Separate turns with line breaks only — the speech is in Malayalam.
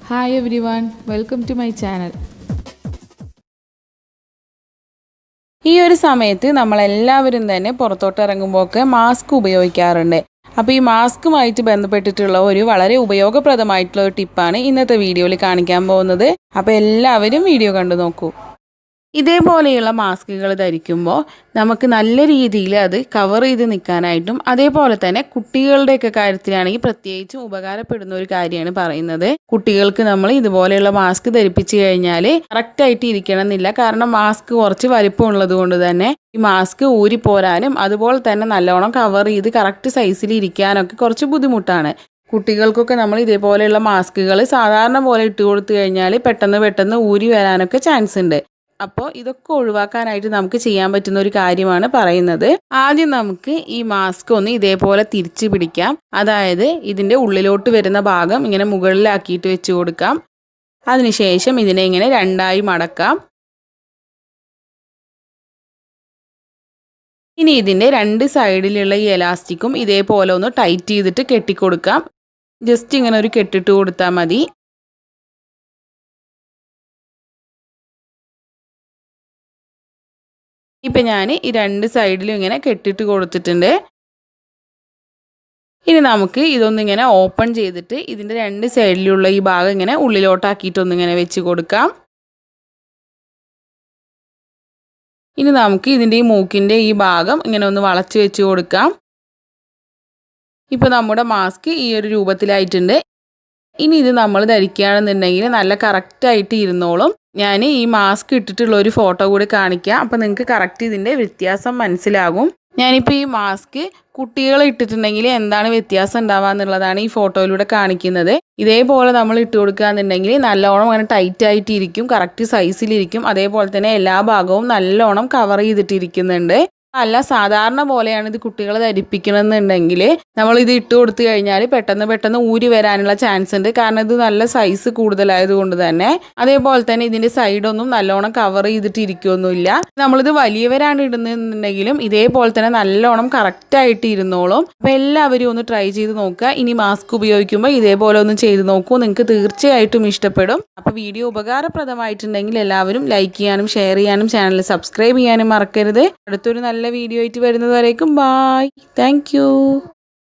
Hi everyone, welcome to my channel. ഈ ഒരു സമയത്ത് നമ്മളെല്ലാവരും തന്നെ പുറത്തോട്ട് ഇറങ്ങുമ്പോഴൊക്കെ മാസ്ക് ഉപയോഗിക്കാറുണ്ട്. അപ്പോൾ ഈ മാസ്കുമായിട്ട് ബന്ധപ്പെട്ടിട്ടുള്ള ഒരു വളരെ ഉപയോഗപ്രദമായിട്ടുള്ള ഒരു ടിപ്പാണ് ഇന്നത്തെ വീഡിയോയിൽ കാണിക്കാൻ പോകുന്നത്. അപ്പോൾ എല്ലാവരും വീഡിയോ കണ്ടു നോക്കൂ. ഇതേപോലെയുള്ള മാസ്കുകൾ ധരിക്കുമ്പോൾ നമുക്ക് നല്ല രീതിയിൽ അത് കവർ ചെയ്ത് നിൽക്കാനായിട്ടും അതേപോലെ തന്നെ കുട്ടികളുടെയൊക്കെ കാര്യത്തിലാണെങ്കിൽ പ്രത്യേകിച്ചും ഉപകാരപ്പെടുന്ന ഒരു കാര്യമാണ് പറയുന്നത്. കുട്ടികൾക്ക് നമ്മൾ ഇതുപോലെയുള്ള മാസ്ക് ധരിപ്പിച്ചു കഴിഞ്ഞാൽ കറക്റ്റായിട്ട് ഇരിക്കണം എന്നില്ല. കാരണം മാസ്ക് കുറച്ച് വലിപ്പമുള്ളത് കൊണ്ട് തന്നെ ഈ മാസ്ക് ഊരിപ്പോരാനും അതുപോലെ തന്നെ നല്ലോണം കവർ ചെയ്ത് കറക്റ്റ് സൈസിൽ ഇരിക്കാനൊക്കെ കുറച്ച് ബുദ്ധിമുട്ടാണ്. കുട്ടികൾക്കൊക്കെ നമ്മൾ ഇതേപോലെയുള്ള മാസ്കുകൾ സാധാരണ പോലെ ഇട്ട് കൊടുത്തു കഴിഞ്ഞാൽ പെട്ടെന്ന് ഊരി വരാനൊക്കെ ചാൻസ് ഉണ്ട്. അപ്പോൾ ഇതൊക്കെ ഒഴിവാക്കാനായിട്ട് നമുക്ക് ചെയ്യാൻ പറ്റുന്ന ഒരു കാര്യമാണ് പറയുന്നത്. ആദ്യം നമുക്ക് ഈ മാസ്ക് ഒന്ന് ഇതേപോലെ തിരിച്ചു പിടിക്കാം. അതായത് ഇതിൻ്റെ ഉള്ളിലോട്ട് വരുന്ന ഭാഗം ഇങ്ങനെ മുകളിലാക്കിയിട്ട് വെച്ച് കൊടുക്കാം. അതിനുശേഷം ഇതിനെ ഇങ്ങനെ രണ്ടായി മടക്കാം. ഇനി ഇതിൻ്റെ രണ്ട് സൈഡിലുള്ള ഈ എലാസ്റ്റിക്കും ഇതേപോലെ ഒന്ന് ടൈറ്റ് ചെയ്തിട്ട് കെട്ടിക്കൊടുക്കാം. ജസ്റ്റ് ഇങ്ങനെ ഒരു കെട്ടിട്ട് കൊടുത്താൽ മതി. ഇപ്പം ഞാൻ ഈ രണ്ട് സൈഡിലും ഇങ്ങനെ കെട്ടിട്ട് കൊടുത്തിട്ടുണ്ട്. ഇനി നമുക്ക് ഇതൊന്നിങ്ങനെ ഓപ്പൺ ചെയ്തിട്ട് ഇതിൻ്റെ രണ്ട് സൈഡിലുള്ള ഈ ഭാഗം ഇങ്ങനെ ഉള്ളിലോട്ടാക്കിയിട്ടൊന്നിങ്ങനെ വെച്ച് കൊടുക്കാം. ഇനി നമുക്ക് ഇതിൻ്റെ ഈ മൂക്കിൻ്റെ ഈ ഭാഗം ഇങ്ങനെ ഒന്ന് വളച്ച് വെച്ച് കൊടുക്കാം. ഇപ്പോൾ നമ്മുടെ മാസ്ക് ഈ ഒരു രൂപത്തിലായിട്ടുണ്ട്. ഇനി ഇത് നമ്മൾ ധരിക്കുകയാണെന്നുണ്ടെങ്കിൽ നല്ല കറക്റ്റായിട്ട് ഇരുന്നോളും. ഞാൻ ഈ മാസ്ക് ഇട്ടിട്ടുള്ള ഒരു ഫോട്ടോ കൂടി കാണിക്കാം. അപ്പോൾ നിങ്ങൾക്ക് കറക്റ്റ് ഇതിൻ്റെ വ്യത്യാസം മനസ്സിലാകും. ഞാനിപ്പോൾ ഈ മാസ്ക് കുട്ടികൾ ഇട്ടിട്ടുണ്ടെങ്കിൽ എന്താണ് വ്യത്യാസം ഉണ്ടാവുക എന്നുള്ളതാണ് ഈ ഫോട്ടോയിലൂടെ കാണിക്കുന്നത്. ഇതേപോലെ നമ്മൾ ഇട്ട് കൊടുക്കുകയെന്നുണ്ടെങ്കിൽ നല്ലോണം അങ്ങനെ ടൈറ്റായിട്ട് ഇരിക്കും, കറക്റ്റ് സൈസിലിരിക്കും. അതേപോലെ തന്നെ എല്ലാ ഭാഗവും നല്ലോണം കവർ ചെയ്തിട്ടിരിക്കുന്നുണ്ട്. അല്ല സാധാരണ പോലെയാണ് ഇത് കുട്ടികളെ ധരിപ്പിക്കണമെന്നുണ്ടെങ്കിൽ നമ്മളിത് ഇട്ട് കൊടുത്തു കഴിഞ്ഞാൽ പെട്ടെന്ന് ഊരി വരാനുള്ള ചാൻസ് ഉണ്ട്. കാരണം ഇത് നല്ല സൈസ് കൂടുതലായതുകൊണ്ട് തന്നെ. അതേപോലെ തന്നെ ഇതിൻ്റെ സൈഡൊന്നും നല്ലോണം കവർ ചെയ്തിട്ട് ഇരിക്കുകയൊന്നുമില്ല. നമ്മളിത് വലിയവരാണ് ഇടുന്നതെന്നുണ്ടെങ്കിലും ഇതേപോലെ തന്നെ നല്ലോണം കറക്റ്റായിട്ട് ഇരുന്നോളും. അപ്പോൾ എല്ലാവരും ഒന്ന് ട്രൈ ചെയ്ത് നോക്കുക. ഇനി മാസ്ക് ഉപയോഗിക്കുമ്പോൾ ഇതേപോലെ ഒന്ന് ചെയ്ത് നോക്കൂ, നിങ്ങൾക്ക് തീർച്ചയായിട്ടും ഇഷ്ടപ്പെടും. അപ്പോൾ വീഡിയോ ഉപകാരപ്രദമായിട്ടുണ്ടെങ്കിൽ എല്ലാവരും ലൈക്ക് ചെയ്യാനും ഷെയർ ചെയ്യാനും ചാനൽ സബ്സ്ക്രൈബ് ചെയ്യാനും മറക്കരുത്. അടുത്തൊരു നല്ല വീഡിയോ ആയിട്ട് വരുന്നത് വരേക്കും ബായ്. Thank you.